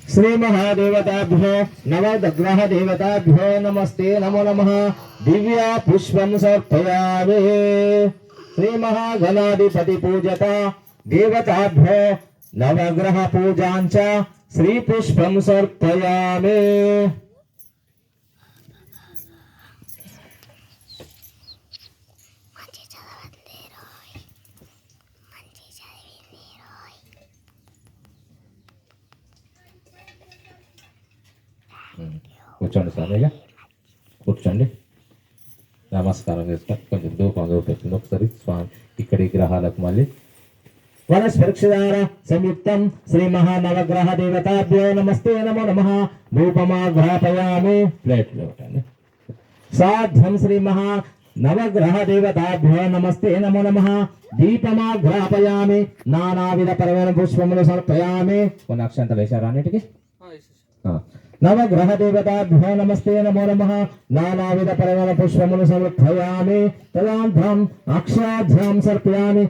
श्री महादेवताभ्यो नवग्रह देवताभ्यो नमस्ते नमो नमः दिव्या पुष्पं समर्पयामि। श्री महागणाधिपति पूजता देवताभ्यो नवग्रह पूजांच श्री पुष्पं समर्पयामि। కూర్చోండి సార్, ఇక కూర్చోండి. నమస్కారం చేస్తా. కొంచెం ధూపం పెట్టింది ఒకసారి స్వామి ఇక్కడి గ్రహాలకు. మళ్ళీ వనస్పర్క్షదార సంయుక్తం శ్రీ మహానవగ్రహ దేవతాభ్యో నమస్తే నమో నమః ధూపమాఘ్రాపయామి. ప్లేట్లో పెట్టండి. సాధ్యం శ్రీ మహా నవగ్రహ దేవతాభ్యో నమస్తే నమో నమః దీపమాఘ్రాపయామి. నానావిధ పరమైన పుష్పములు సమర్పయామి. కొన్ని అక్షంతలు వేశారు అన్నిటికీ. नवग्रह देवताभ्यो नमस्ते नमो नमः नानाविध परमण पुष्पमुनु समर्पयामि। तदान्धम् अक्षाभ्यां सर्पयामि।